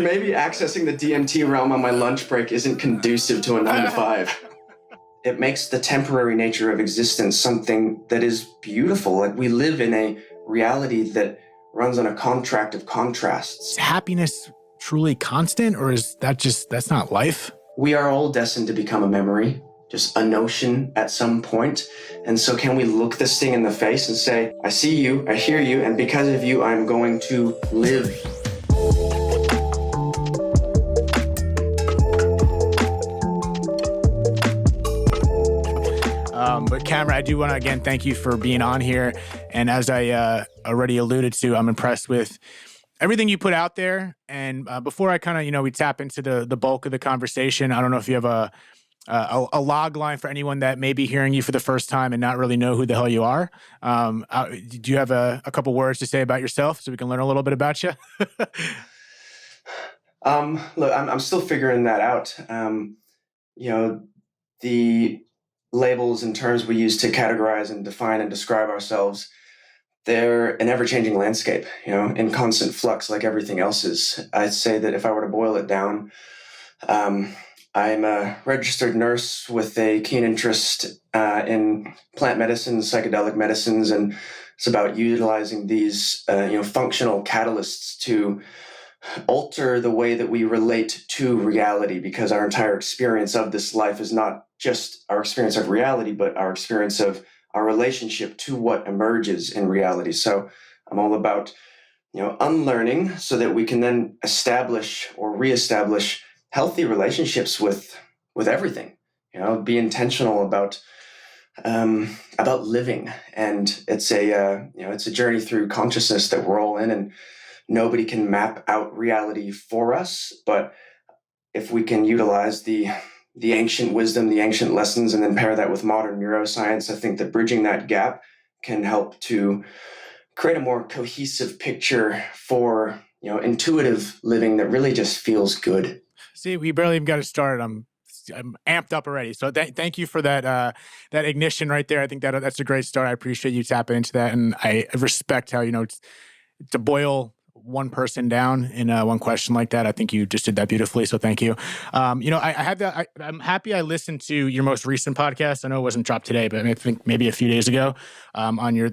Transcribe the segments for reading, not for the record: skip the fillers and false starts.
Maybe accessing the DMT realm on my lunch break isn't conducive to a 9 to 5. It makes the temporary nature of existence something that is beautiful. Like, we live in a reality that runs on a contract of contrasts. Is happiness truly constant, or is that's not life? We are all destined to become a memory, just a notion at some point. And so can we look this thing in the face and say, I see you, I hear you, and because of you, I'm going to live. But Cameron, I do want to again thank you for being on here. And as I already alluded to, I'm impressed with everything you put out there. And before I kind of, we tap into the bulk of the conversation, I don't know if you have a log line for anyone that may be hearing you for the first time and not really know who the hell you are. Do you have a couple words to say about yourself so we can learn a little bit about you? Look, I'm still figuring that out. The labels and terms we use to categorize and define and describe ourselves, they're an ever-changing landscape, in constant flux like everything else is. I'd say that if I were to boil it down, I'm a registered nurse with a keen interest in plant medicine, psychedelic medicines, and it's about utilizing these functional catalysts to alter the way that we relate to reality, because our entire experience of this life is not just our experience of reality, but our experience of our relationship to what emerges in reality. So I'm all about, unlearning so that we can then establish or reestablish healthy relationships with everything. Be intentional about living, and it's a journey through consciousness that we're all in, and nobody can map out reality for us. But if we can utilize the ancient wisdom, the ancient lessons, and then pair that with modern neuroscience, I think that bridging that gap can help to create a more cohesive picture for, intuitive living that really just feels good. See, we barely even got it started. I'm amped up already. So thank you for that ignition right there. I think that's a great start. I appreciate you tapping into that. And I respect how, to boil one person down in one question like that. I think you just did that beautifully. So thank you. I'm happy I listened to your most recent podcast. I know it wasn't dropped today, but I think maybe a few days ago on your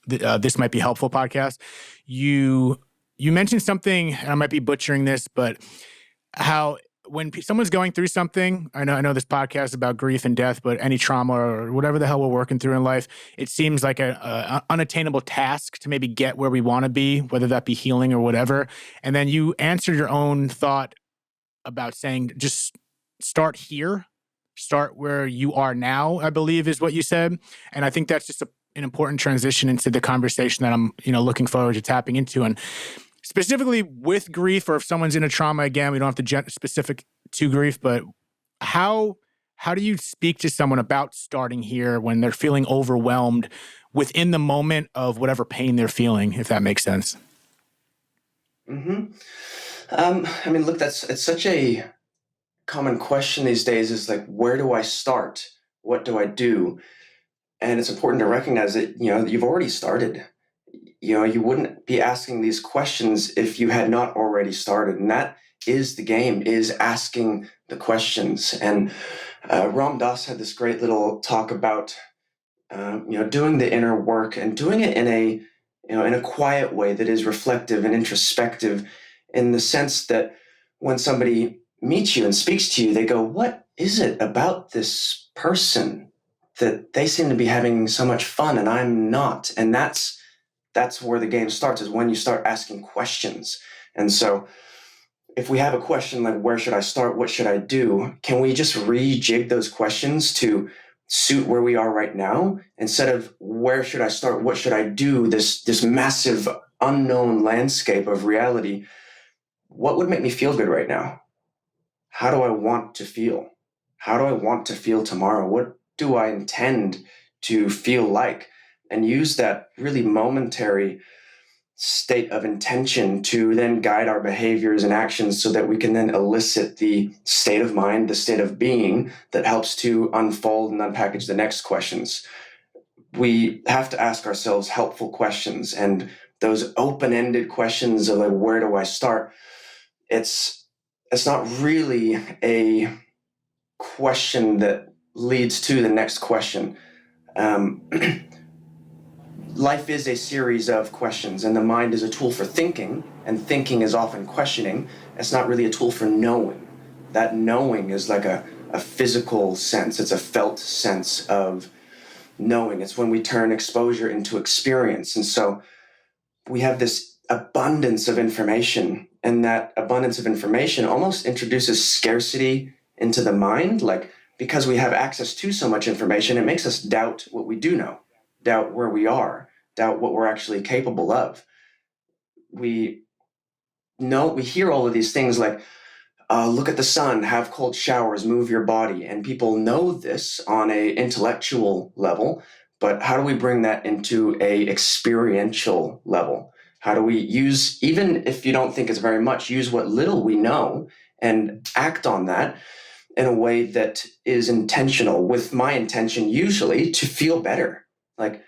This Might Be Helpful podcast. You mentioned something, and I might be butchering this, but how when someone's going through something, I know this podcast is about grief and death, but any trauma or whatever the hell we're working through in life, it seems like a unattainable task to maybe get where we want to be, whether that be healing or whatever. And then you answer your own thought about saying, just start here, start where you are now, I believe is what you said. And I think that's just an important transition into the conversation that I'm, looking forward to tapping into. And specifically with grief, or if someone's in a trauma, again, we don't have to get specific to grief, but how do you speak to someone about starting here when they're feeling overwhelmed within the moment of whatever pain they're feeling, if that makes sense? Mm-hmm. Look, it's such a common question these days, is like, where do I start? What do I do? And it's important to recognize that, you've already started. You wouldn't be asking these questions if you had not already started. And that is the game, is asking the questions. And Ram Dass had this great little talk about, doing the inner work and doing it in a quiet way that is reflective and introspective, in the sense that when somebody meets you and speaks to you, they go, what is it about this person that they seem to be having so much fun and I'm not? And that's where the game starts, is when you start asking questions. And so if we have a question like, where should I start? What should I do? Can we just rejig those questions to suit where we are right now? Instead of where should I start? What should I do? This massive unknown landscape of reality. What would make me feel good right now? How do I want to feel? How do I want to feel tomorrow? What do I intend to feel like? And use that really momentary state of intention to then guide our behaviors and actions, so that we can then elicit the state of mind, the state of being that helps to unfold and unpackage the next questions. We have to ask ourselves helpful questions, and those open-ended questions of like, where do I start? it's not really a question that leads to the next question. Life is a series of questions, and the mind is a tool for thinking, and thinking is often questioning. It's not really a tool for knowing. That knowing is like a physical sense. It's a felt sense of knowing. It's when we turn exposure into experience. And so we have this abundance of information, and that abundance of information almost introduces scarcity into the mind. Like, because we have access to so much information, it makes us doubt what we do know, doubt where we are, doubt what we're actually capable of. We hear all of these things like, look at the sun, have cold showers, move your body. And people know this on a intellectual level, but how do we bring that into a experiential level? How do we use, even if you don't think it's very much, use what little we know and act on that in a way that is intentional, with my intention usually to feel better. Like,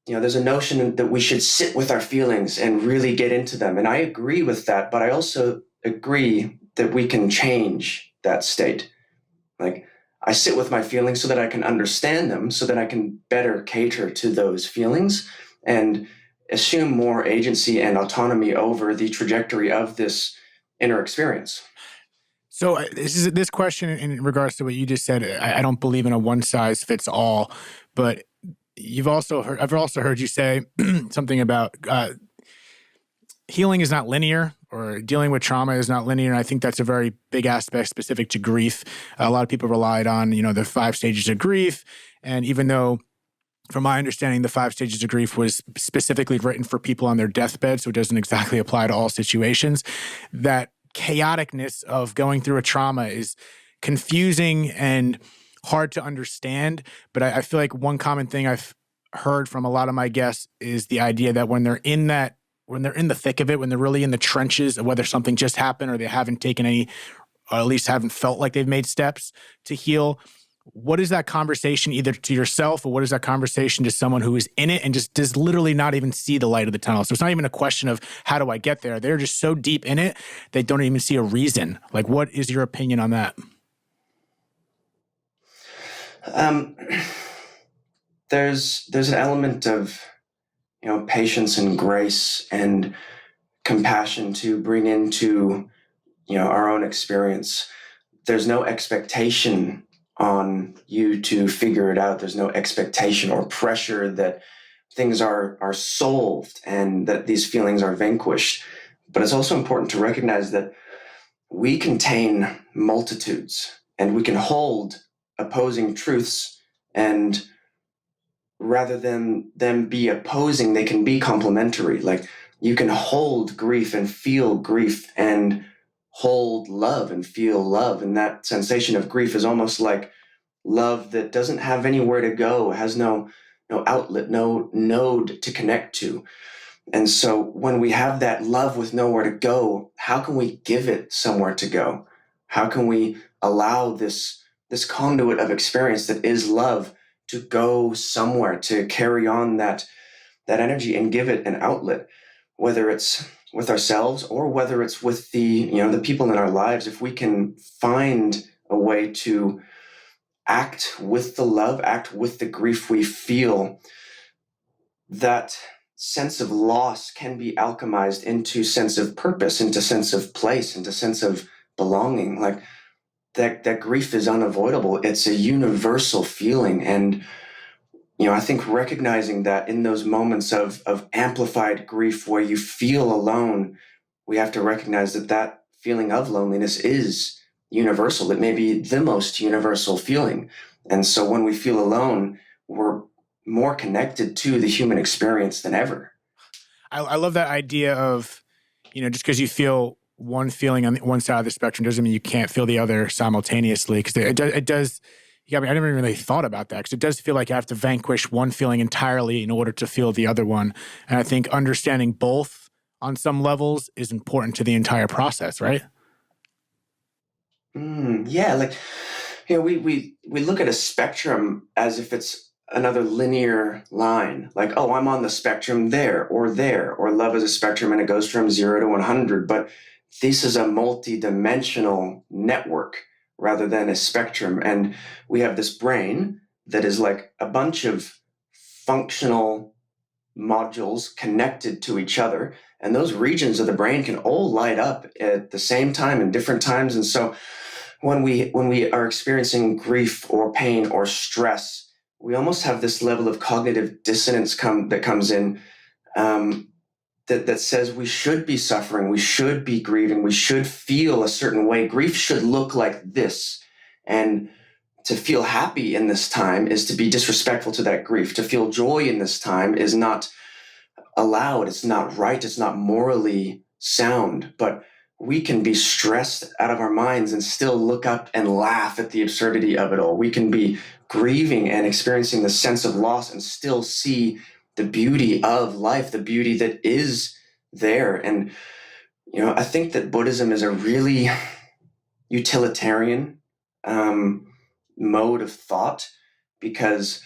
there's a notion that we should sit with our feelings and really get into them. And I agree with that, but I also agree that we can change that state. Like, I sit with my feelings so that I can understand them, so that I can better cater to those feelings and assume more agency and autonomy over the trajectory of this inner experience. So this question in regards to what you just said. I don't believe in a one size fits all, but I've also heard you say something about healing is not linear, or dealing with trauma is not linear. And I think that's a very big aspect specific to grief. A lot of people relied on, the 5 stages of grief. And even though, from my understanding, the 5 stages of grief was specifically written for people on their deathbed, so it doesn't exactly apply to all situations, that chaoticness of going through a trauma is confusing and hard to understand. But I feel like one common thing I've heard from a lot of my guests is the idea that when they're in the thick of it, when they're really in the trenches of whether something just happened or they haven't taken any, or at least haven't felt like they've made steps to heal, what is that conversation either to yourself, or what is that conversation to someone who is in it and just does literally not even see the light of the tunnel? So it's not even a question of how do I get there? They're just so deep in it, they don't even see a reason. Like, what is your opinion on that? There's an element of patience and grace and compassion to bring into our own experience. There's no expectation on you to figure it out. There's no expectation or pressure that things are solved and that these feelings are vanquished. But it's also important to recognize that we contain multitudes, and we can hold opposing truths, and rather than them be opposing, they can be complementary. Like, you can hold grief and feel grief, and hold love and feel love. And that sensation of grief is almost like love that doesn't have anywhere to go, has no outlet, no node to connect to. And so when we have that love with nowhere to go, how can we give it somewhere to go? How can we allow this conduit of experience that is love to go somewhere, to carry on that energy and give it an outlet, whether it's with ourselves or whether it's with the people in our lives? If we can find a way to act with the love, act with the grief we feel, that sense of loss can be alchemized into sense of purpose, into sense of place, into sense of belonging. Like, that grief is unavoidable. It's a universal feeling. And I think recognizing that in those moments of amplified grief where you feel alone, we have to recognize that feeling of loneliness is universal. It may be the most universal feeling. And so when we feel alone, we're more connected to the human experience than ever. I love that idea of, just because you feel one feeling on one side of the spectrum doesn't mean you can't feel the other simultaneously. Because it does. Yeah, I mean, I never really thought about that, because it does feel like you have to vanquish one feeling entirely in order to feel the other one. And I think understanding both on some levels is important to the entire process, right? Yeah, like, we look at a spectrum as if it's another linear line. Like, oh, I'm on the spectrum there, or love is a spectrum and it goes from 0 to 100. But this is a multi-dimensional network rather than a spectrum. And we have this brain that is like a bunch of functional modules connected to each other. And those regions of the brain can all light up at the same time in different times. And so when we are experiencing grief or pain or stress, we almost have this level of cognitive dissonance that comes in, that says we should be suffering, we should be grieving, we should feel a certain way. Grief should look like this. And to feel happy in this time is to be disrespectful to that grief. To feel joy in this time is not allowed, it's not right, it's not morally sound. But we can be stressed out of our minds and still look up and laugh at the absurdity of it all. We can be grieving and experiencing the sense of loss and still see the beauty of life, the beauty that is there. And, I think that Buddhism is a really utilitarian mode of thought, because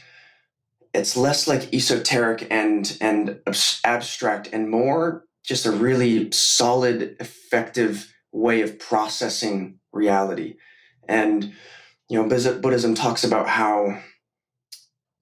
it's less like esoteric and abstract and more just a really solid, effective way of processing reality. And, Buddhism talks about how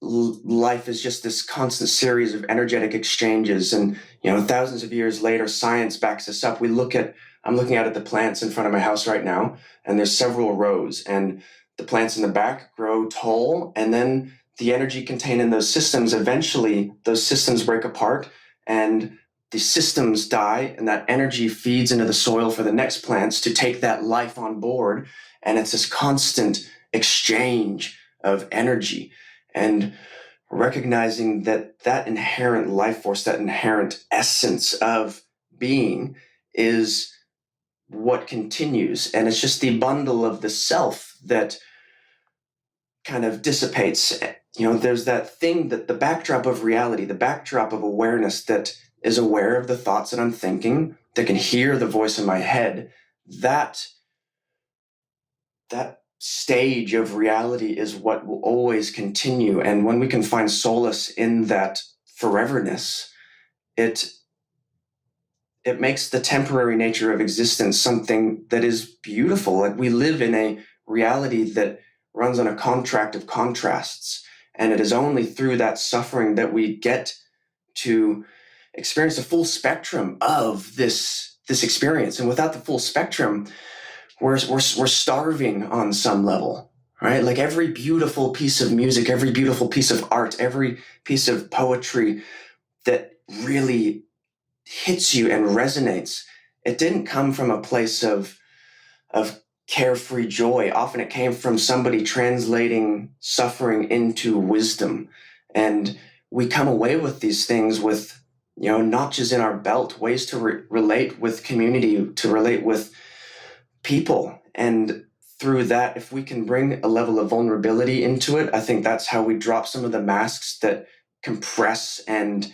life is just this constant series of energetic exchanges. And, thousands of years later, science backs this up. I'm looking out at the plants in front of my house right now, and there's several rows, and the plants in the back grow tall, and then the energy contained in those systems, eventually those systems break apart and the systems die, and that energy feeds into the soil for the next plants to take that life on board. And it's this constant exchange of energy. And recognizing that inherent life force, that inherent essence of being is what continues. And it's just the bundle of the self that kind of dissipates. There's that thing, that the backdrop of reality, the backdrop of awareness that is aware of the thoughts that I'm thinking, that can hear the voice in my head. That stage of reality is what will always continue. And when we can find solace in that foreverness, it makes the temporary nature of existence something that is beautiful. Like, we live in a reality that runs on a contract of contrasts. And it is only through that suffering that we get to experience the full spectrum of this experience. And without the full spectrum, we're starving on some level, right? Like, every beautiful piece of music, every beautiful piece of art, every piece of poetry that really hits you and resonates, it didn't come from a place of carefree joy. Often it came from somebody translating suffering into wisdom. And we come away with these things with, notches in our belt, ways to relate with community, to relate with people. And through that, if we can bring a level of vulnerability into it, I think that's how we drop some of the masks that compress and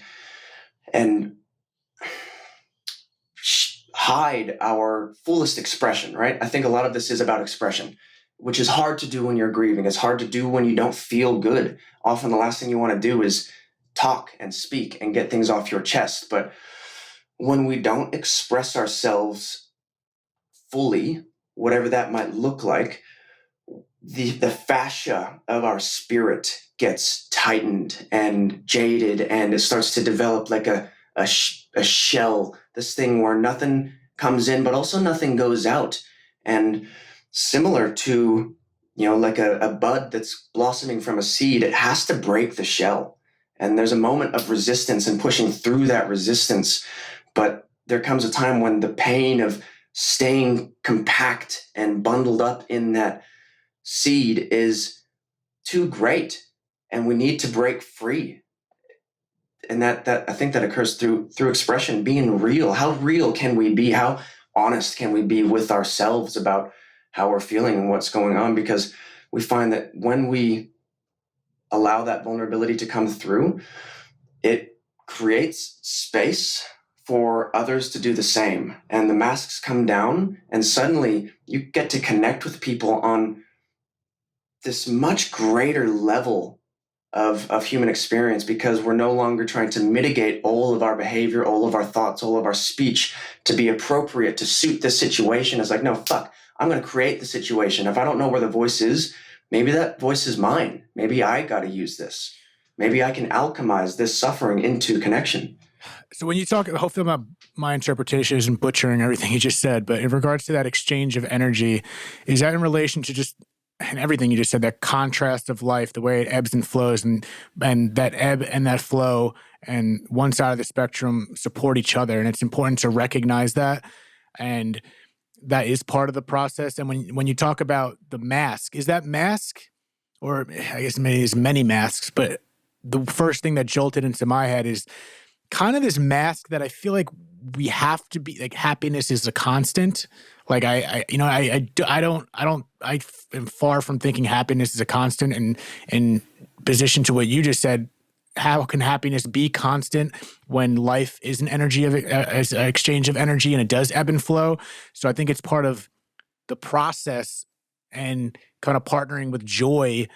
hide our fullest expression, right? I think a lot of this is about expression, which is hard to do when you're grieving. It's hard to do when you don't feel good. Often the last thing you want to do is talk and speak and get things off your chest. But when we don't express ourselves fully, whatever that might look like, the fascia of our spirit gets tightened and jaded, and it starts to develop like a shell, this thing where nothing comes in, but also nothing goes out. And similar to, like a bud that's blossoming from a seed, it has to break the shell. And there's a moment of resistance and pushing through that resistance. But there comes a time when the pain of staying compact and bundled up in that seed is too great, and we need to break free. And that I think that occurs through expression, being real. How real can we be? How honest can we be with ourselves about how we're feeling and what's going on? Because we find that when we allow that vulnerability to come through, it creates space for others to do the same. And the masks come down, and suddenly you get to connect with people on this much greater level of human experience, because we're no longer trying to mitigate all of our behavior, all of our thoughts, all of our speech to be appropriate to suit this situation. It's like, no, fuck, I'm going to create the situation. If I don't know where the voice is, maybe that voice is mine. Maybe I got to use this. Maybe I can alchemize this suffering into connection. So when you talk, hopefully my interpretation isn't butchering everything you just said, but in regards to that exchange of energy, is that in relation to just, and everything you just said, that contrast of life, the way it ebbs and flows, and that ebb and that flow and one side of the spectrum support each other. And it's important to recognize that. And that is part of the process. And when you talk about the mask, is that mask, or I guess maybe there's many masks, but the first thing that jolted into my head is kind of this mask that I feel like we have to be, like, happiness is a constant. Like I am far from thinking happiness is a constant, and in position to what you just said, how can happiness be constant when life is an energy of as an exchange of energy, and it does ebb and flow? So I think it's part of the process and kind of partnering with joy.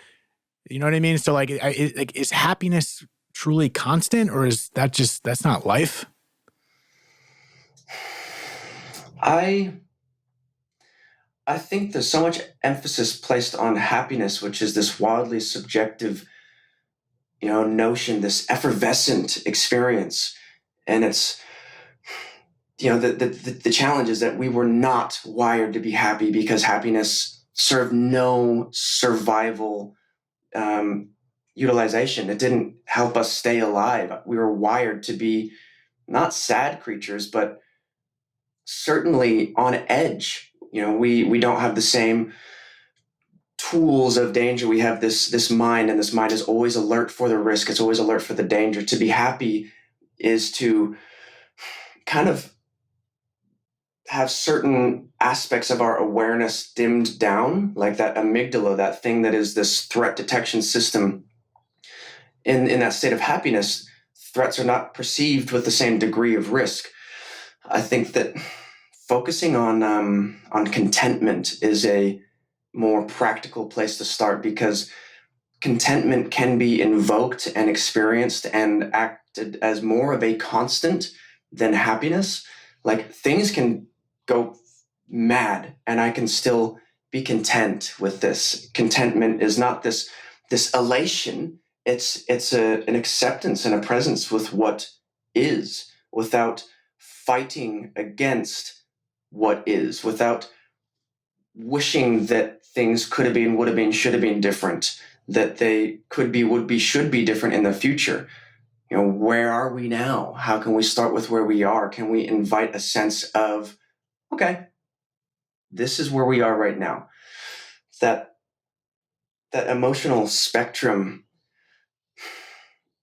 You know what I mean? So like is happiness truly constant, or is that just, that's not life? I think there's so much emphasis placed on happiness, which is this wildly subjective, notion, this effervescent experience. And it's, the challenge is that we were not wired to be happy, because happiness served no survival utilization. It didn't help us stay alive. We were wired to be not sad creatures, but certainly on edge. We don't have the same tools of danger. We have this mind, and this mind is always alert for the risk. It's always alert for the danger. To be happy is to kind of have certain aspects of our awareness dimmed down, like that amygdala, that thing that is this threat detection system. In that state of happiness, threats are not perceived with the same degree of risk. I think that focusing on contentment is a more practical place to start, because contentment can be invoked and experienced and acted as more of a constant than happiness. Like, things can go mad and I can still be content with this. Contentment is not this elation. It's an acceptance and a presence with what is, without fighting against what is, without wishing that things could have been, would have been, should have been different, that they could be, would be, should be different in the future. Where are we now? How can we start with where we are? Can we invite a sense of, okay, this is where we are right now? That emotional spectrum,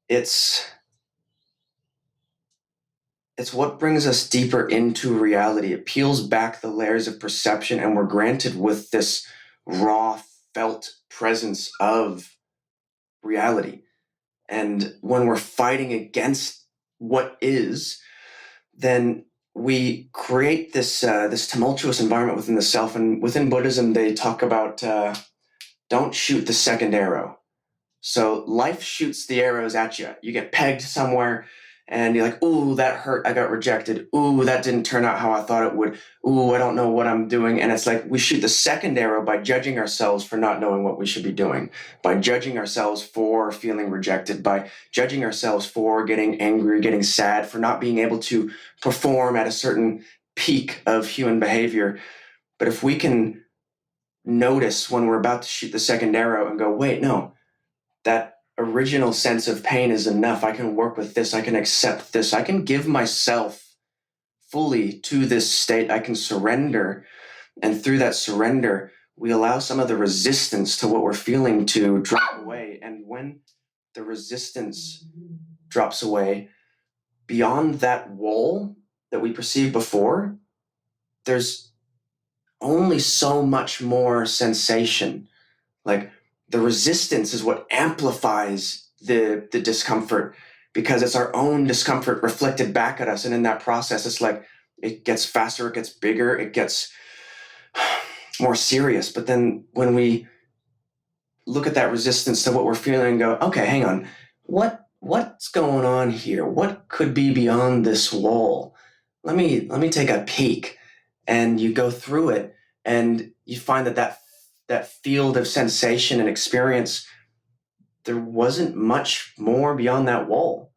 it's what brings us deeper into reality. It peels back the layers of perception, and we're granted with this raw, felt presence of reality. And when we're fighting against what is, then we create this tumultuous environment within the self. And within Buddhism, they talk about don't shoot the second arrow. So life shoots the arrows at you. You get pegged somewhere, and you're like, ooh, that hurt. I got rejected. Ooh, that didn't turn out how I thought it would. Ooh, I don't know what I'm doing. And it's like we shoot the second arrow by judging ourselves for not knowing what we should be doing, by judging ourselves for feeling rejected, by judging ourselves for getting angry, getting sad, for not being able to perform at a certain peak of human behavior. But if we can notice when we're about to shoot the second arrow and go, wait, no, that original sense of pain is enough. I can work with this. I can accept this. I can give myself fully to this state. I can surrender. And through that surrender, we allow some of the resistance to what we're feeling to drop away. And when the resistance drops away, beyond that wall that we perceived before, there's only so much more sensation. Like, the resistance is what amplifies the discomfort, because it's our own discomfort reflected back at us. And in that process, it's like it gets faster, it gets bigger, it gets more serious. But then when we look at that resistance to what we're feeling and go, okay, hang on, what's going on here? What could be beyond this wall? Let me take a peek. And you go through it, and you find that field of sensation and experience, there wasn't much more beyond that wall.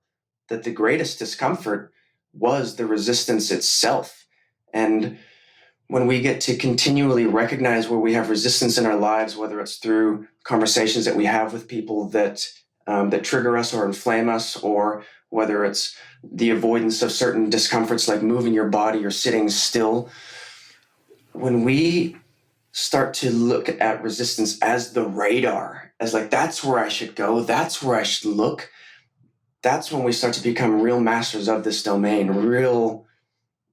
That the greatest discomfort was the resistance itself. And when we get to continually recognize where we have resistance in our lives, whether it's through conversations that we have with people that trigger us or inflame us, or whether it's the avoidance of certain discomforts like moving your body or sitting still, when we start to look at resistance as the radar, as like, that's where I should go, that's where I should look, that's when we start to become real masters of this domain, real,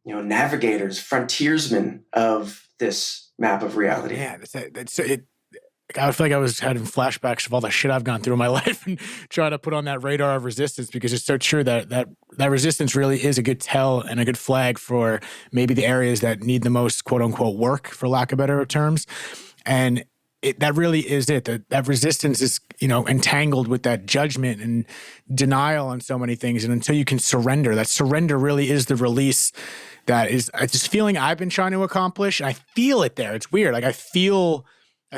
navigators, frontiersmen of this map of reality. Yeah, that's it. I feel like I was having flashbacks of all the shit I've gone through in my life and trying to put on that radar of resistance, because it's so true that resistance really is a good tell and a good flag for maybe the areas that need the most quote unquote work, for lack of better terms. And that really is it. That resistance is, entangled with that judgment and denial on so many things. And until you can surrender, that surrender really is the release. That is this feeling I've been trying to accomplish. And I feel it there. It's weird. Like I feel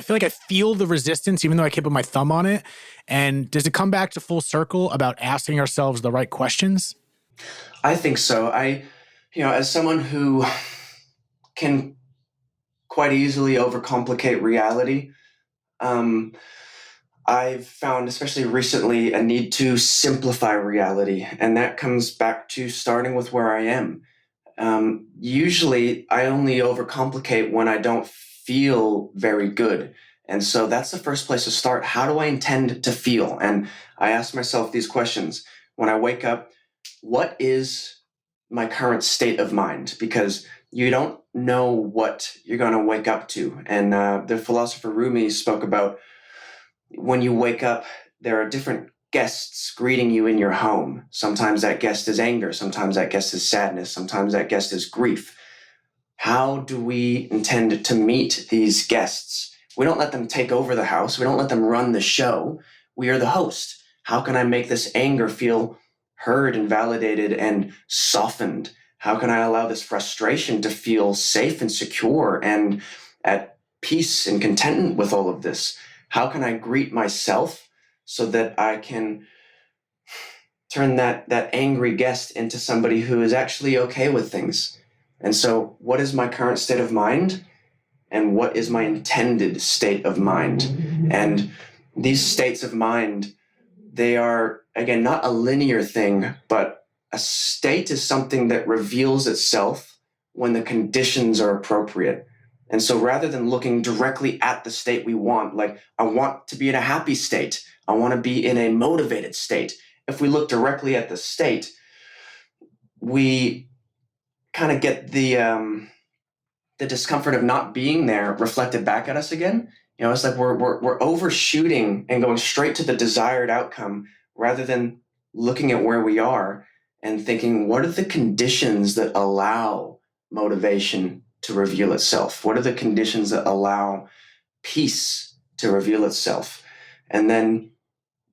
like I feel the resistance, even though I can't put my thumb on it. And does it come back to full circle about asking ourselves the right questions? I think so. As someone who can quite easily overcomplicate reality, I've found, especially recently, a need to simplify reality. And that comes back to starting with where I am. Usually I only overcomplicate when I don't feel very good. And so that's the first place to start. How do I intend to feel? And I ask myself these questions. When I wake up, what is my current state of mind? Because you don't know what you're going to wake up to. And the philosopher Rumi spoke about when you wake up, there are different guests greeting you in your home. Sometimes that guest is anger. Sometimes that guest is sadness. Sometimes that guest is grief. How do we intend to meet these guests? We don't let them take over the house. We don't let them run the show. We are the host. How can I make this anger feel heard and validated and softened? How can I allow this frustration to feel safe and secure and at peace and contentment with all of this? How can I greet myself so that I can turn that angry guest into somebody who is actually okay with things? And so what is my current state of mind? And what is my intended state of mind? And these states of mind, they are, again, not a linear thing, but a state is something that reveals itself when the conditions are appropriate. And so rather than looking directly at the state we want, like I want to be in a happy state, I want to be in a motivated state. If we look directly at the state, we kind of get the discomfort of not being there reflected back at us again. It's like we're overshooting and going straight to the desired outcome rather than looking at where we are and thinking, what are the conditions that allow motivation to reveal itself? What are the conditions that allow peace to reveal itself? And then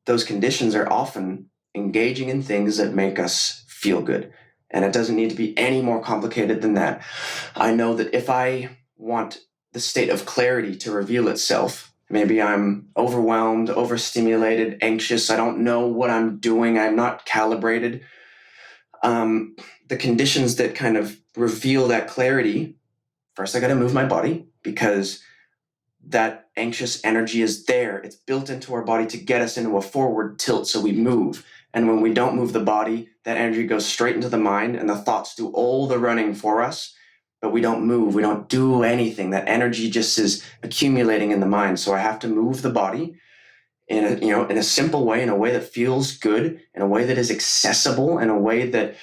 those conditions are often engaging in things that make us feel good. And it doesn't need to be any more complicated than that. I know that if I want the state of clarity to reveal itself, maybe I'm overwhelmed, overstimulated, anxious, I don't know what I'm doing, I'm not calibrated. The conditions that kind of reveal that clarity, first I got to move my body, because that anxious energy is there. It's built into our body to get us into a forward tilt so we move. And when we don't move the body, that energy goes straight into the mind and the thoughts do all the running for us, but we don't move. We don't do anything. That energy just is accumulating in the mind. So I have to move the body in a simple way, in a way that feels good, in a way that is accessible, in a way that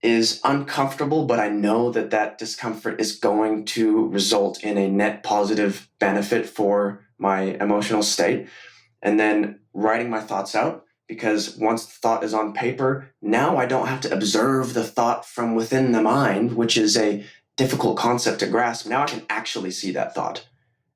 is uncomfortable, but I know that discomfort is going to result in a net positive benefit for my emotional state. And then writing my thoughts out, because once the thought is on paper, now I don't have to observe the thought from within the mind, which is a difficult concept to grasp. Now I can actually see that thought.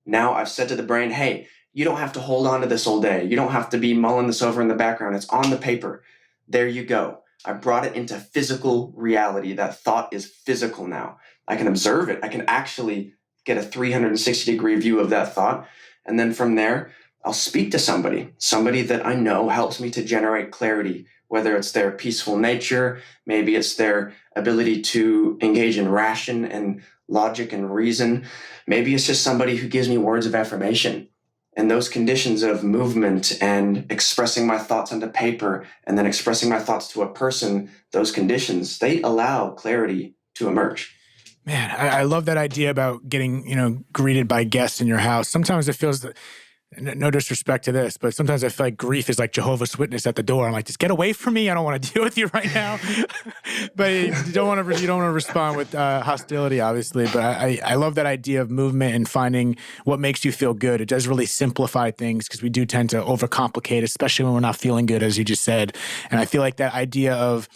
Now I've said to the brain, hey, you don't have to hold on to this all day. You don't have to be mulling this over in the background. It's on the paper. There you go. I brought it into physical reality. That thought is physical now. I can observe it. I can actually get a 360-degree view of that thought. And then from there, I'll speak to somebody that I know helps me to generate clarity, whether it's their peaceful nature, maybe it's their ability to engage in ration and logic and reason. Maybe it's just somebody who gives me words of affirmation. And those conditions of movement and expressing my thoughts onto paper and then expressing my thoughts to a person, those conditions, they allow clarity to emerge. Man, I love that idea about getting, greeted by guests in your house. Sometimes it feels that, no disrespect to this, but sometimes I feel like grief is like Jehovah's Witness at the door. I'm like, just get away from me. I don't want to deal with you right now. But you don't want to respond with hostility, obviously. But I love that idea of movement and finding what makes you feel good. It does really simplify things because we do tend to overcomplicate, especially when we're not feeling good, as you just said. And I feel like that idea of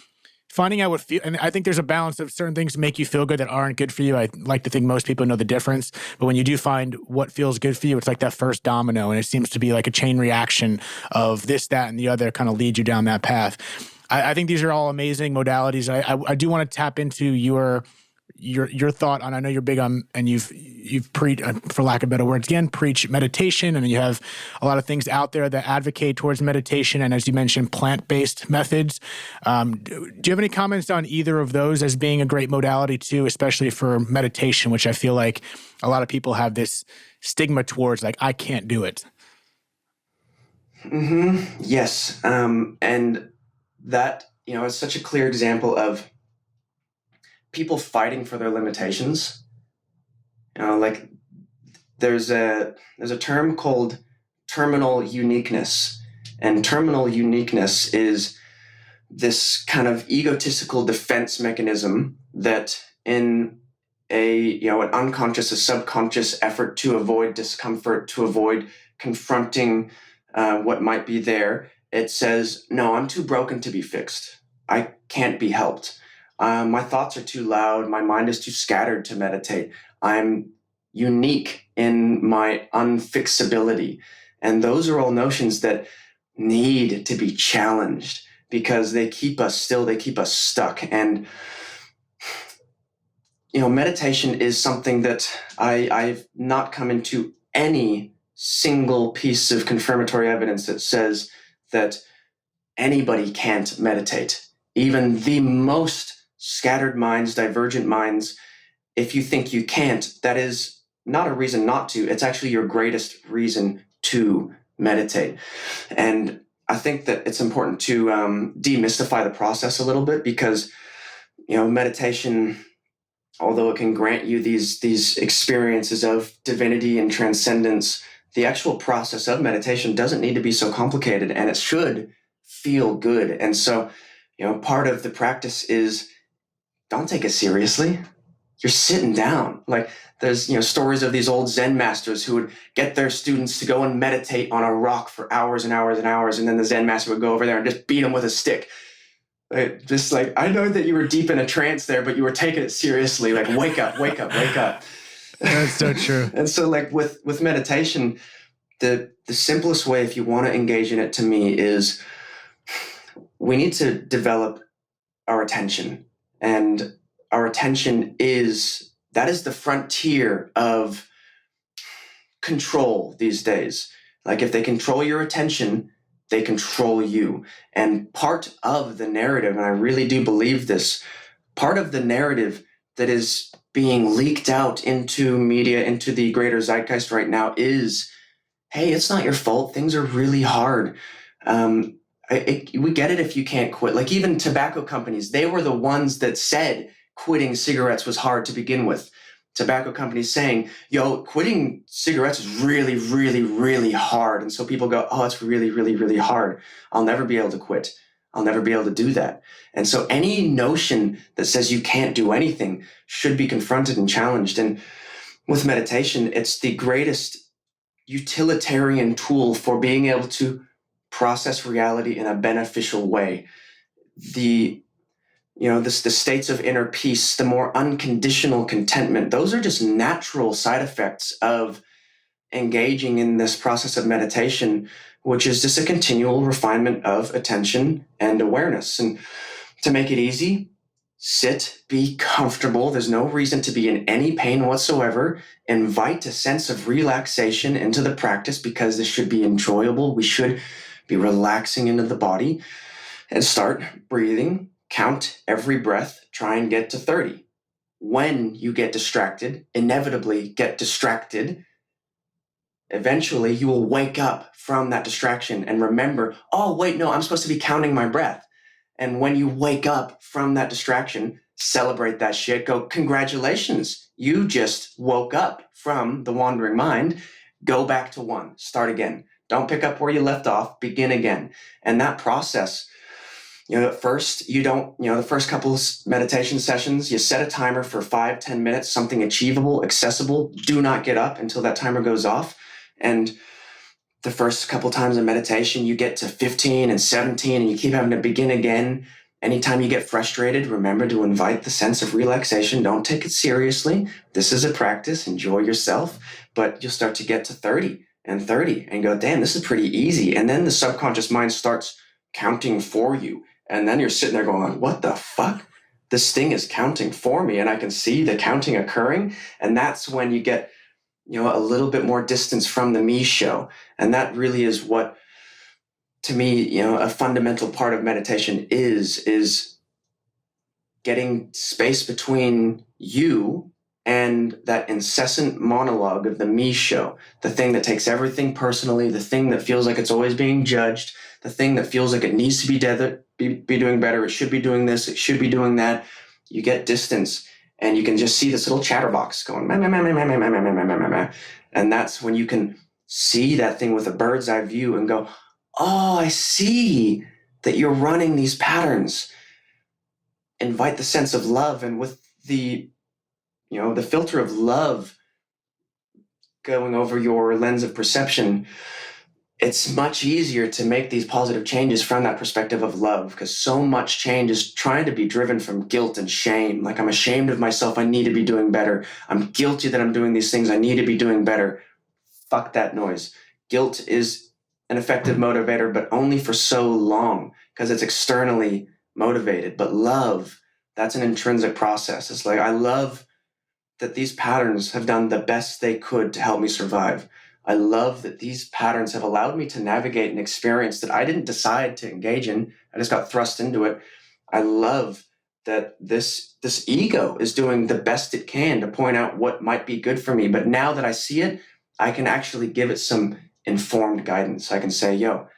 finding out and I think there's a balance of certain things make you feel good that aren't good for you. I like to think most people know the difference, but when you do find what feels good for you, it's like that first domino, and it seems to be like a chain reaction of this, that, and the other kind of lead you down that path. I think these are all amazing modalities. I do want to tap into your thought on, I know you're big on, and you've preached, for lack of better words, again, preach meditation, and you have a lot of things out there that advocate towards meditation, and as you mentioned, plant-based methods. Do you have any comments on either of those as being a great modality too, especially for meditation, which I feel like a lot of people have this stigma towards, like, I can't do it? Yes. And that, is such a clear example of people fighting for their limitations. Like there's a term called terminal uniqueness, and terminal uniqueness is this kind of egotistical defense mechanism that in an unconscious, a subconscious effort to avoid discomfort, to avoid confronting what might be there, it says, no, I'm too broken to be fixed. I can't be helped. My thoughts are too loud. My mind is too scattered to meditate. I'm unique in my unfixability. And those are all notions that need to be challenged because they keep us still, they keep us stuck. And, meditation is something that I've not come into any single piece of confirmatory evidence that says that anybody can't meditate. Even the most scattered minds, divergent minds, if you think you can't, that is not a reason not to. It's actually your greatest reason to meditate. And I think that it's important to demystify the process a little bit because, meditation, although it can grant you these experiences of divinity and transcendence, the actual process of meditation doesn't need to be so complicated, and it should feel good. And so, part of the practice is don't take it seriously. You're sitting down. Like there's, stories of these old Zen masters who would get their students to go and meditate on a rock for hours and hours and hours. And then the Zen master would go over there and just beat them with a stick. Just like, I know that you were deep in a trance there, but you were taking it seriously. Like, wake up, wake up, wake up. That's so true. And so like with meditation, the simplest way, if you want to engage in it, to me, is we need to develop our attention. And our attention is the frontier of control these days. Like if they control your attention, they control you. And part of the narrative, and I really do believe this, part of the narrative that is being leaked out into media, into the greater zeitgeist right now is, hey, it's not your fault. Things are really hard. We get it if you can't quit. Like even tobacco companies, they were the ones that said quitting cigarettes was hard to begin with. Tobacco companies saying, quitting cigarettes is really, really, really hard. And so people go, oh, it's really, really, really hard. I'll never be able to quit. I'll never be able to do that. And so any notion that says you can't do anything should be confronted and challenged. And with meditation, it's the greatest utilitarian tool for being able to process reality in a beneficial way. The states of inner peace, the more unconditional contentment, those are just natural side effects of engaging in this process of meditation, which is just a continual refinement of attention and awareness. And to make it easy, sit, be comfortable. There's no reason to be in any pain whatsoever. Invite a sense of relaxation into the practice because this should be enjoyable. We should be relaxing into the body, and start breathing. Count every breath. Try and get to 30. When you get distracted, inevitably get distracted, eventually you will wake up from that distraction and remember, oh, wait, no, I'm supposed to be counting my breath. And when you wake up from that distraction, celebrate that shit. Go, congratulations, you just woke up from the wandering mind. Go back to 1. Start again. Don't pick up where you left off. Begin again. And that process, at first you don't, the first couple of meditation sessions, you set a timer for 5-10 minutes, something achievable, accessible. Do not get up until that timer goes off. And the first couple times of meditation, you get to 15 and 17 and you keep having to begin again. Anytime you get frustrated, remember to invite the sense of relaxation. Don't take it seriously. This is a practice. Enjoy yourself. But you'll start to get to 30 and 30 and go, damn, this is pretty easy. And then the subconscious mind starts counting for you. And then you're sitting there going, what the fuck? This thing is counting for me. And I can see the counting occurring. And that's when you get a little bit more distance from the me show. And that really is what, to me, a fundamental part of meditation is getting space between you and that incessant monologue of the me show, the thing that takes everything personally, the thing that feels like it's always being judged, the thing that feels like it needs to be doing better, it should be doing this, it should be doing that. You get distance. And you can just see this little chatterbox going, meh, meh, meh, meh, meh, meh, meh, meh, meh, meh, meh, meh. And that's when you can see that thing with a bird's eye view and go, oh, I see that you're running these patterns. Invite the sense of love, and with the filter of love going over your lens of perception, it's much easier to make these positive changes from that perspective of love, because so much change is trying to be driven from guilt and shame. Like, I'm ashamed of myself. I need to be doing better. I'm guilty that I'm doing these things. I need to be doing better. Fuck that noise. Guilt is an effective motivator, but only for so long because it's externally motivated. But love, that's an intrinsic process. It's like, I love that these patterns have done the best they could to help me survive. I love that these patterns have allowed me to navigate an experience that I didn't decide to engage in. I just got thrust into it. I love that this ego is doing the best it can to point out what might be good for me. But now that I see it, I can actually give it some informed guidance. I can say, yo,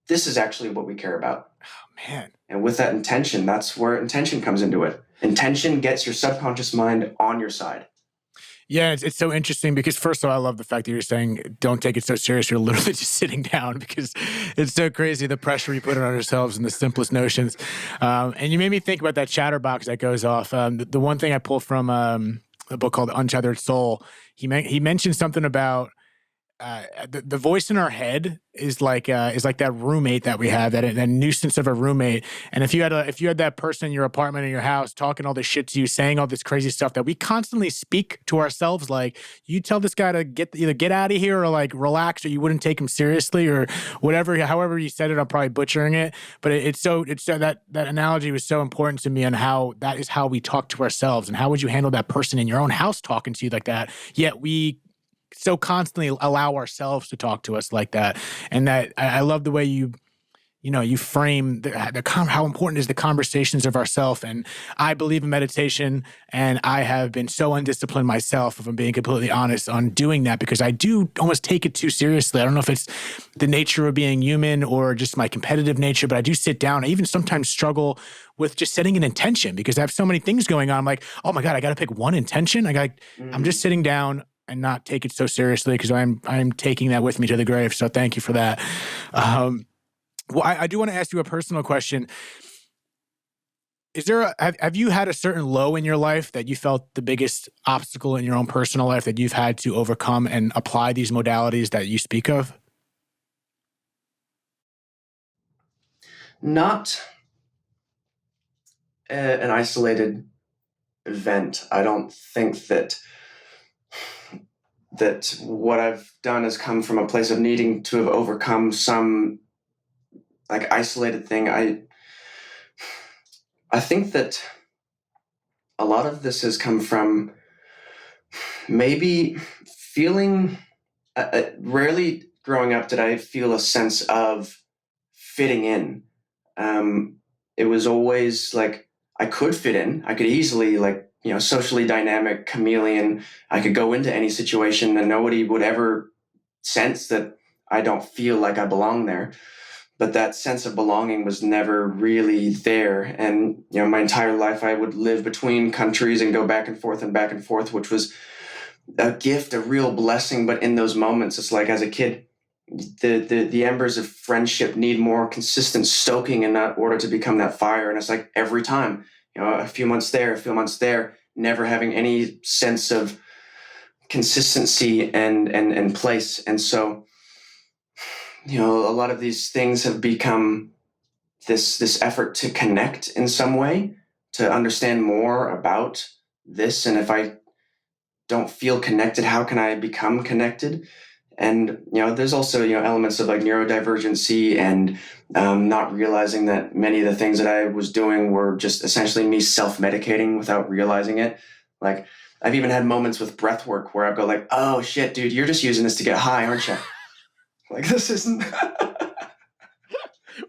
this is actually what we care about. Oh, man. And with that intention, that's where intention comes into it. Intention gets your subconscious mind on your side. Yeah, it's so interesting because, first of all, I love the fact that you're saying don't take it so serious. You're literally just sitting down, because it's so crazy the pressure we put on ourselves and the simplest notions. And you made me think about that chatterbox that goes off. The one thing I pulled from a book called Untethered Soul, he mentioned something about the voice in our head is like that roommate that we have, that nuisance of a roommate. And if you had that person in your apartment or your house talking all this shit to you, saying all this crazy stuff that we constantly speak to ourselves, like, you tell this guy to either get out of here or like relax, or you wouldn't take him seriously or whatever. However you said it, I'm probably butchering it, but it's so that analogy was so important to me on how that is how we talk to ourselves. And how would you handle that person in your own house talking to you like that? Yet we so constantly allow ourselves to talk to us like that. And that I love the way you frame how important is the conversations of ourself. And I believe in meditation, and I have been so undisciplined myself, if I'm being completely honest, on doing that, because I do almost take it too seriously. I don't know if it's the nature of being human or just my competitive nature, but I do sit down. I even sometimes struggle with just setting an intention, because I have so many things going on. I'm like, oh my God, I got to pick one intention. I'm just sitting down and not take it so seriously, because I'm taking that with me to the grave. So thank you for that. Well, I do want to ask you a personal question. Have you had a certain low in your life that you felt the biggest obstacle in your own personal life that you've had to overcome and apply these modalities that you speak of? Not an isolated event. I don't think that that what I've done has come from a place of needing to have overcome some like isolated thing. I think that a lot of this has come from maybe feeling rarely growing up did I feel a sense of fitting in. It was always like I could fit in. I could easily, like, socially dynamic chameleon. I could go into any situation and nobody would ever sense that I don't feel like I belong there. But that sense of belonging was never really there. And, my entire life I would live between countries and go back and forth, which was a gift, a real blessing. But in those moments, it's like as a kid, the embers of friendship need more consistent stoking in order to become that fire. And it's like every time, a few months there, never having any sense of consistency and place. And so, a lot of these things have become this effort to connect in some way, to understand more about this. And if I don't feel connected, how can I become connected? And, there's also, elements of like neurodivergency and not realizing that many of the things that I was doing were just essentially me self-medicating without realizing it. Like I've even had moments with breath work where I go like, oh shit, dude, you're just using this to get high, aren't you? Like this isn't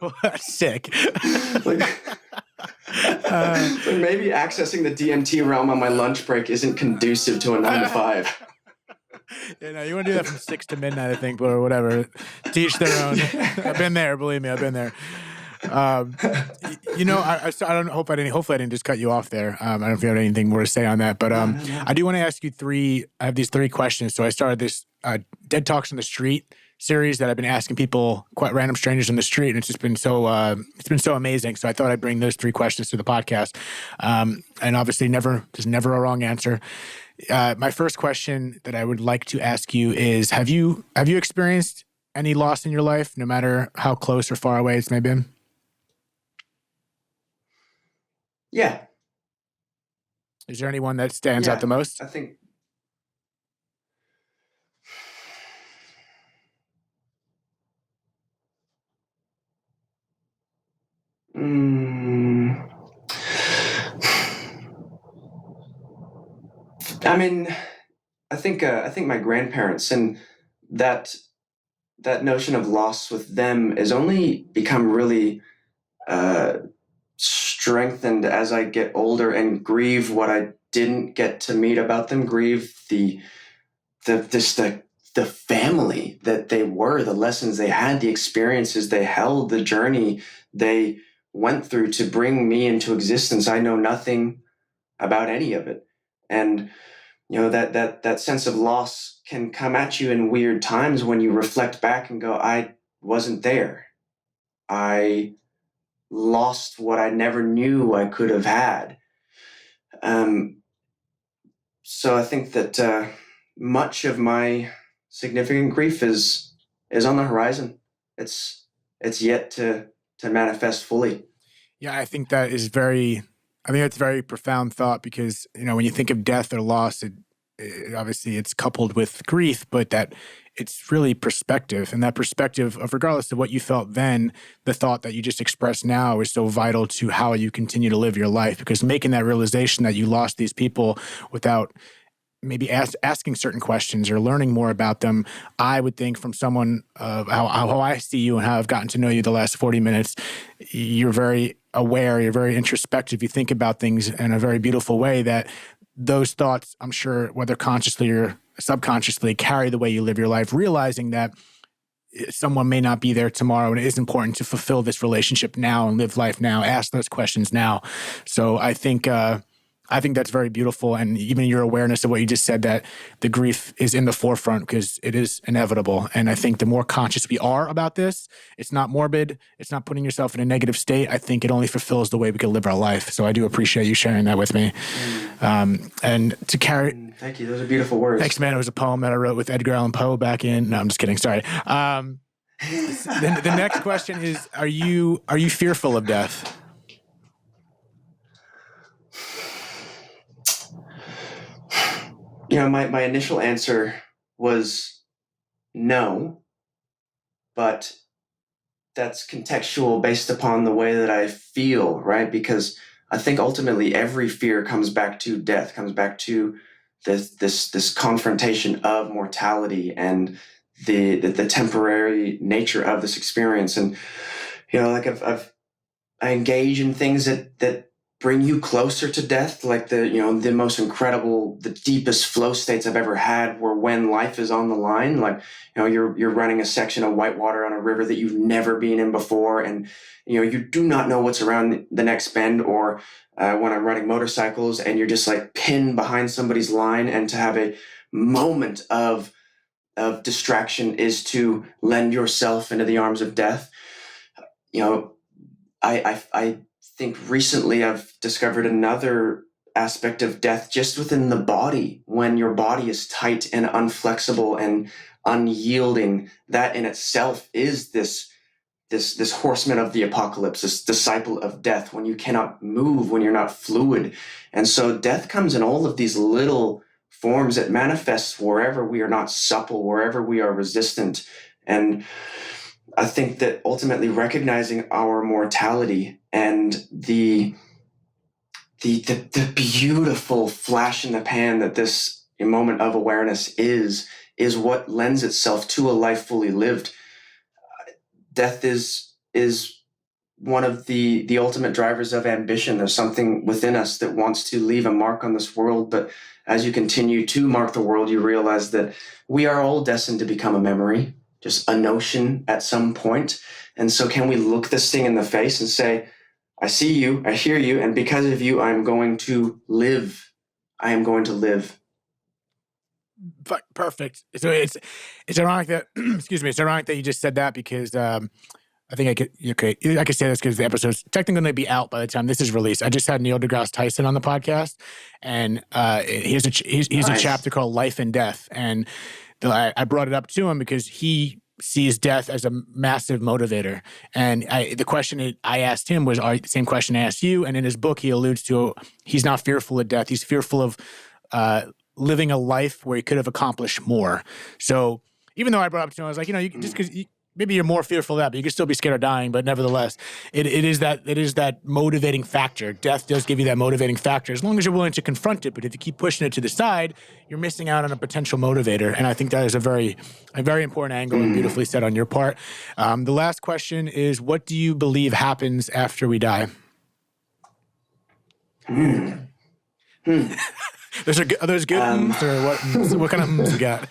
Well, that's sick. like, so maybe accessing the DMT realm on my lunch break isn't conducive to a 9 to 5. You want to do that from 6 to midnight, I think, or whatever. Teach their own. I've been there. Believe me, I've been there. I don't hope I didn't. Hopefully, I didn't just cut you off there. I don't know if you have anything more to say on that, but No. I do want to ask you three. I have these 3 questions. So I started this Dead Talks on the Street series that I've been asking people, quite random strangers in the street, and it's just been so amazing. So I thought I'd bring those 3 questions to the podcast. And obviously, there's never a wrong answer. My first question that I would like to ask you is: Have you experienced any loss in your life, no matter how close or far away it's may been? Yeah. Is there anyone that stands out the most? I think. I mean, I think my grandparents, and that notion of loss with them is only become really strengthened as I get older and grieve what I didn't get to meet about them. Grieve the family that they were, the lessons they had, the experiences they held, the journey they went through to bring me into existence. I know nothing about any of it, and that sense of loss can come at you in weird times when you reflect back and go, I wasn't there. I lost what I never knew I could have had. So I think that much of my significant grief is on the horizon. It's yet to manifest fully. Yeah, I think that's a very profound thought, because, when you think of death or loss, it obviously it's coupled with grief, but that it's really perspective, and that perspective of, regardless of what you felt then, the thought that you just expressed now is so vital to how you continue to live your life, because making that realization that you lost these people without maybe asking certain questions or learning more about them, I would think, from someone of how I see you and how I've gotten to know you the last 40 minutes, you're very aware, you're very introspective, you think about things in a very beautiful way, that those thoughts, I'm sure, whether consciously or subconsciously, carry the way you live your life, realizing that someone may not be there tomorrow, and it is important to fulfill this relationship now and live life now, ask those questions now. So I think that's very beautiful. And even your awareness of what you just said, that the grief is in the forefront because it is inevitable. And I think the more conscious we are about this, it's not morbid, it's not putting yourself in a negative state. I think it only fulfills the way we can live our life. So I do appreciate you sharing that with me. And to carry... Thank you. Those are beautiful words. Thanks, man. It was a poem that I wrote with Edgar Allan Poe back in... No, I'm just kidding. Sorry. The next question is, are you fearful of death? My initial answer was no, but that's contextual based upon the way that I feel, right? Because I think ultimately every fear comes back to death, comes back to this confrontation of mortality and the temporary nature of this experience. And like I engage in things that bring you closer to death, like the most incredible, the deepest flow states I've ever had, where when life is on the line, like you're running a section of whitewater on a river that you've never been in before, and you do not know what's around the next bend, or when I'm riding motorcycles and you're just like pinned behind somebody's line, and to have a moment of distraction is to lend yourself into the arms of death. I think recently I've discovered another aspect of death just within the body. When your body is tight and unflexible and unyielding, that in itself is this horseman of the apocalypse, this disciple of death, when you cannot move, when you're not fluid. And so death comes in all of these little forms. It manifests wherever we are not supple, wherever we are resistant. And I think that ultimately recognizing our mortality and the beautiful flash in the pan that this moment of awareness is what lends itself to a life fully lived. Death is one of the ultimate drivers of ambition. There's something within us that wants to leave a mark on this world, but as you continue to mark the world, you realize that we are all destined to become a memory, just a notion at some point. And so can we look this thing in the face and say, I see you, I hear you, and because of you, I'm going to live. I am going to live. Perfect. So it's ironic that, excuse me, it's ironic that you just said that, because I think I could say this because the episode's technically going to be out by the time this is released. I just had Neil deGrasse Tyson on the podcast, and he's Nice. a chapter called Life and Death. And I brought it up to him because he sees death as a massive motivator. And the question I asked him was the same question I asked you. And in his book, he alludes to he's not fearful of death. He's fearful of living a life where he could have accomplished more. So even though I brought up to him, I was like, just because maybe you're more fearful of that, but you can still be scared of dying. But nevertheless, it is that motivating factor. Death does give you that motivating factor as long as you're willing to confront it. But if you keep pushing it to the side, you're missing out on a potential motivator. And I think that is a very important angle and beautifully said on your part. The last question is, what do you believe happens after we die? Are those good or what kind of you got?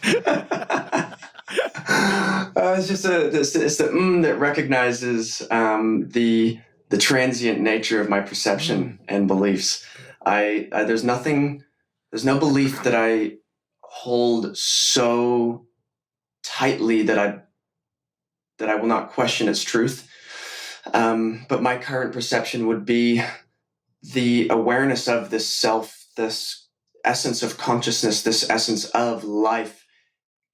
It's just it's the that recognizes the transient nature of my perception and beliefs. There's no belief that I hold so tightly that I will not question its truth. But my current perception would be the awareness of this self, this essence of consciousness, this essence of life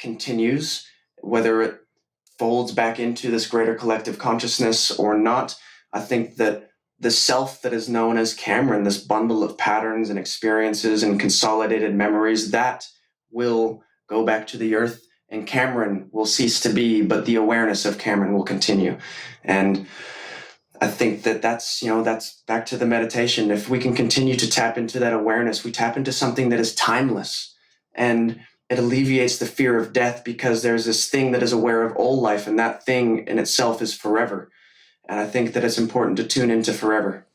continues, whether it folds back into this greater collective consciousness or not. I think that the self that is known as Cameron, this bundle of patterns and experiences and consolidated memories, that will go back to the earth, and Cameron will cease to be, but the awareness of Cameron will continue. And I think that's back to the meditation. If we can continue to tap into that awareness, we tap into something that is timeless, and it alleviates the fear of death, because there's this thing that is aware of all life, and that thing in itself is forever. And I think that it's important to tune into forever.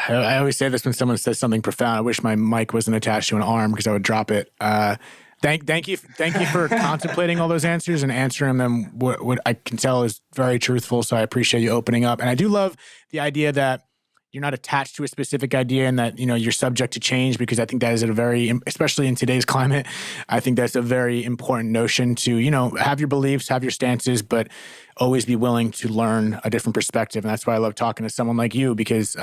I always say this when someone says something profound. I wish my mic wasn't attached to an arm because I would drop it. Thank you for contemplating all those answers and answering them. What I can tell is very truthful. So I appreciate you opening up. And I do love the idea that you're not attached to a specific idea and that, you're subject to change, because I think that is especially in today's climate, I think that's a very important notion to, have your beliefs, have your stances, but always be willing to learn a different perspective. And that's why I love talking to someone like you, because,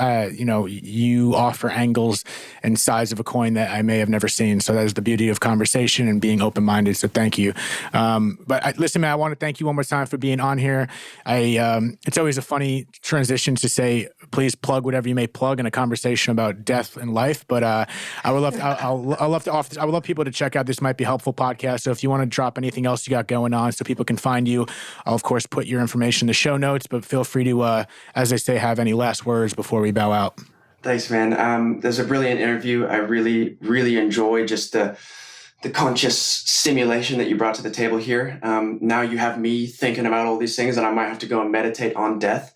you offer angles and sides of a coin that I may have never seen. So that is the beauty of conversation and being open-minded. So thank you. Listen, man, I want to thank you one more time for being on here. It's always a funny transition to say, please plug whatever you may plug in a conversation about death and life. But I would love people to check out This Might Be Helpful podcast. So if you want to drop anything else you got going on so people can find you, I'll of course put your information in the show notes, but feel free to, as they say, have any last words before we bow out. Thanks, man. There's a brilliant interview. I really, really enjoy just the conscious stimulation that you brought to the table here. Now you have me thinking about all these things, and I might have to go and meditate on death,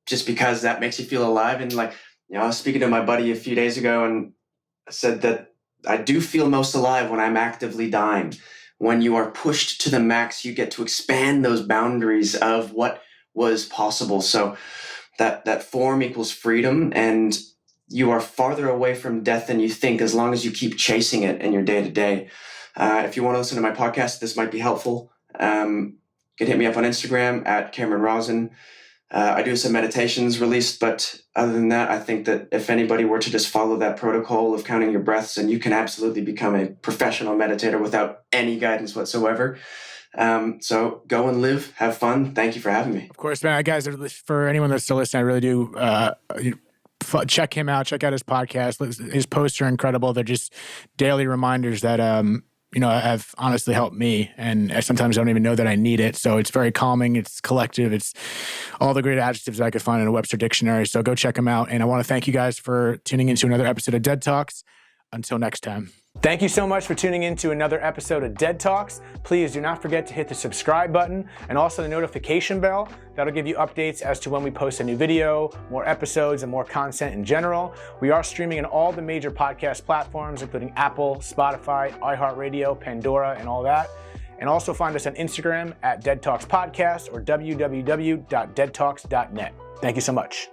just because that makes you feel alive. And I was speaking to my buddy a few days ago, and I said that I do feel most alive when I'm actively dying. When you are pushed to the max, you get to expand those boundaries of what was possible. So that form equals freedom, and you are farther away from death than you think, as long as you keep chasing it in your day-to-day. If you want to listen to my podcast, This Might Be Helpful. You can hit me up on Instagram at Cameron Rosin. I do some meditations released, but other than that, I think that if anybody were to just follow that protocol of counting your breaths, and you can absolutely become a professional meditator without any guidance whatsoever. So go and live, have fun. Thank you for having me. Of course, man. Guys, for anyone that's still listening, I really do check him out. Check out his podcast. His posts are incredible. They're just daily reminders that have honestly helped me, and I sometimes don't even know that I need it. So it's very calming. It's collective. It's all the great adjectives I could find in a Webster dictionary. So go check them out. And I want to thank you guys for tuning into another episode of Dead Talks. Until next time. Thank you so much for tuning in to another episode of Dead Talks. Please do not forget to hit the subscribe button and also the notification bell. That'll give you updates as to when we post a new video, more episodes, and more content in general. We are streaming on all the major podcast platforms, including Apple, Spotify, iHeartRadio, Pandora, and all that. And also find us on Instagram at Dead Talks Podcast or www.deadtalks.net. Thank you so much.